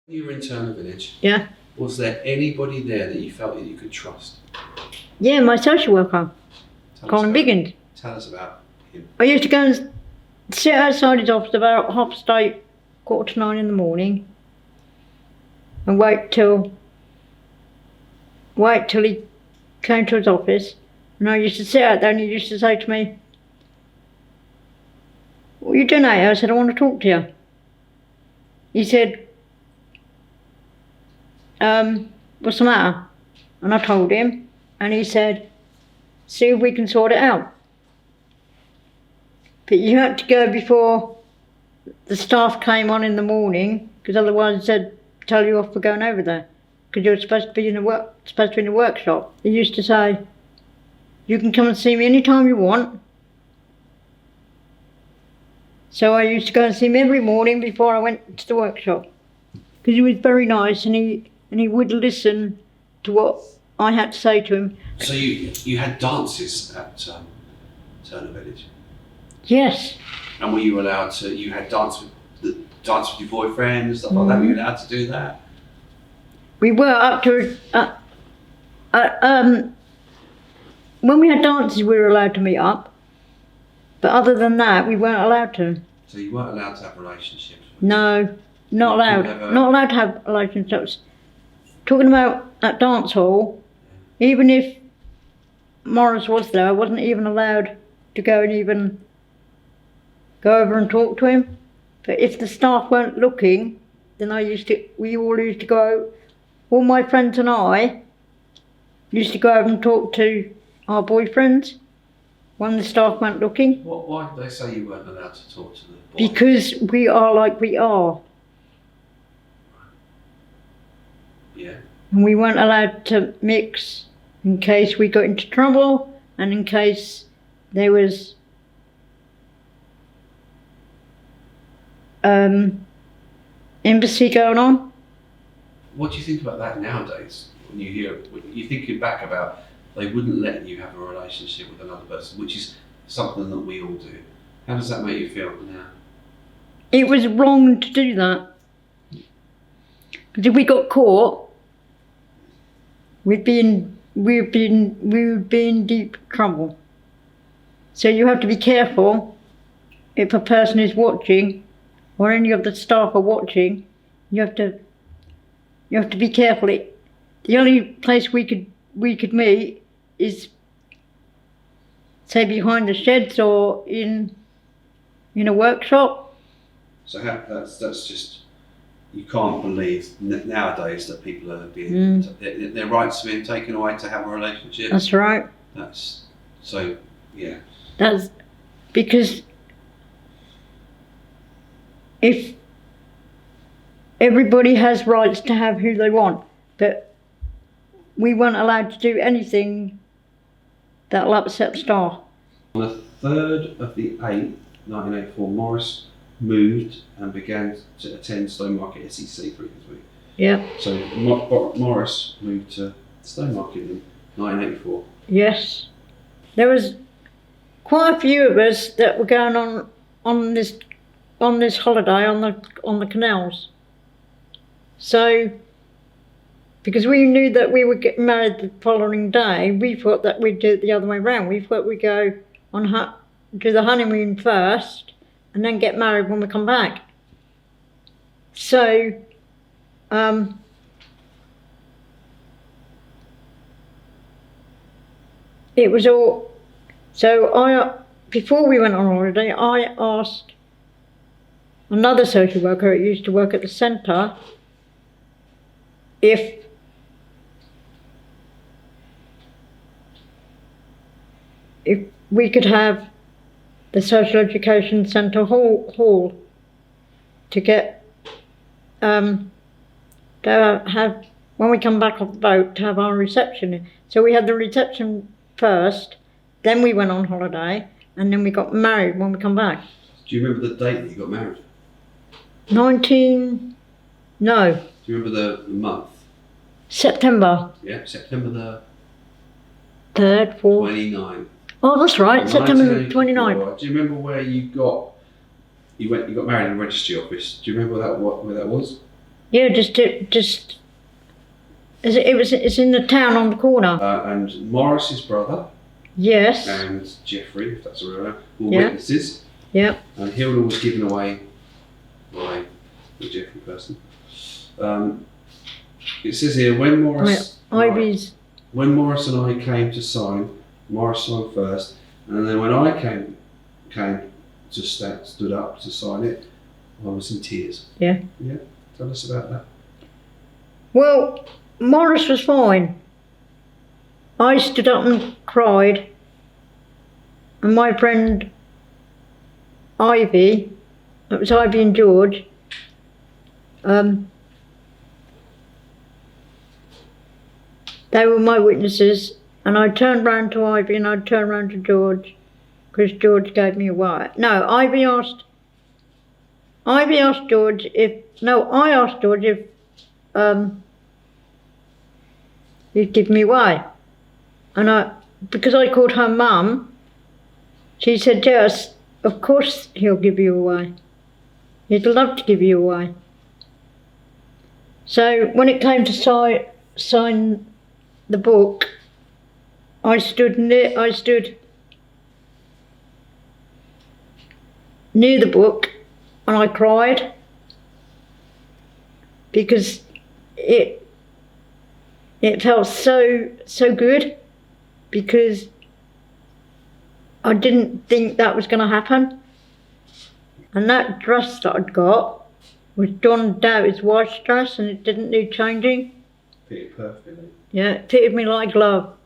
You were in Turner Village. Yeah. Was there anybody there that you felt that you could trust? Yeah, my social worker, Colin Biggins. Tell us about him. I used to go and sit outside his office about 8:30, 8:45 in the morning, and wait till he came to his office. And I used to sit out there, and he used to say to me, "What are you doing out here?" I said, "I want to talk to you." He said, "What's the matter?" And I told him, and he said, "See if we can sort it out. But you had to go before the staff came on in the morning, because otherwise they'd tell you off for going over there, because you're supposed to be in the workshop." He used to say, "You can come and see me any time you want." So I used to go and see him every morning before I went to the workshop, because he was very nice, and he would listen to what I had to say to him. So you had dances at Turner Village? Yes. And were you allowed to? You had dance with your boyfriend, stuff like that. Were you allowed to do that? We were up to when we had dances, we were allowed to meet up, but other than that, we weren't allowed to. So you weren't allowed to have relationships? No, not allowed. Not allowed to have relationships. Talking about that dance hall, even if Morris was there, I wasn't even allowed to go and even go over and talk to him. But if the staff weren't looking, then we all used to go, all my friends and I used to go over and talk to our boyfriends when the staff weren't looking. Why did they say you weren't allowed to talk to the boys? Because we are like we are. Yeah. And we weren't allowed to mix in case we got into trouble and in case there was embassy going on. What do you think about that nowadays? When you're thinking back about they wouldn't let you have a relationship with another person, which is something that we all do. How does that make you feel now? It was wrong to do that. Because if we got caught, we'd be in deep trouble. So you have to be careful if a person is watching, or any of the staff are watching. You have to be careful. The only place we could meet is, say, behind the sheds or in a workshop. So that's just, you can't believe nowadays that people are being their rights are being taken away to have a relationship. That's right. That's so, yeah. That's because if everybody has rights to have who they want, but we weren't allowed to do anything that'll upset the staff. On the 3rd of the 8th, 1984, Morris moved and began to attend Stowmarket SEC 3 this week. Yeah. So Morris moved to Stowmarket in 1984. Yes. There was quite a few of us that were going on this holiday on the canals. So, because we knew that we would get married the following day, we thought that we'd do it the other way around. We thought we'd go do the honeymoon first and then get married when we come back. So, it was all. So before we went on holiday, I asked another social worker who used to work at the centre if we could have the social education centre hall to get to have, when we come back off the boat, to have our reception. So we had the reception first, then we went on holiday, and then we got married when we come back. Do you remember the date that you got married? No. Do you remember the month? September. Yeah, September the 3rd, 4th. 29th. Oh, that's right, September 29th. Do you remember where you got married in the registry office? Do you remember where that was? Yeah, it's in the town on the corner. And Morris's brother Yes. and Jeffrey, if that's a real name, were Yeah. witnesses. Yeah. And Hilda was given away by the Jeffrey person. It says here, when Morris and I came to sign, Morris signed first, and then when I came to stood up to sign it, I was in tears. Yeah. Yeah. Tell us about that. Well, Morris was fine. I stood up and cried, and my friend Ivy, it was Ivy and George, they were my witnesses, and I turned round to Ivy and I turned round to George, because George gave me away. No, Ivy asked George if, no, I asked George if he'd give me away. And because I called her mum, she said, yes, of course he'll give you away. He'd love to give you away. So when it came to sign the book, I stood near the book and I cried because it felt so good, because I didn't think that was going to happen. And that dress that I'd got was John Dowie's wife's dress, and it didn't need changing. Fitted perfectly. Yeah, it fitted me like a glove.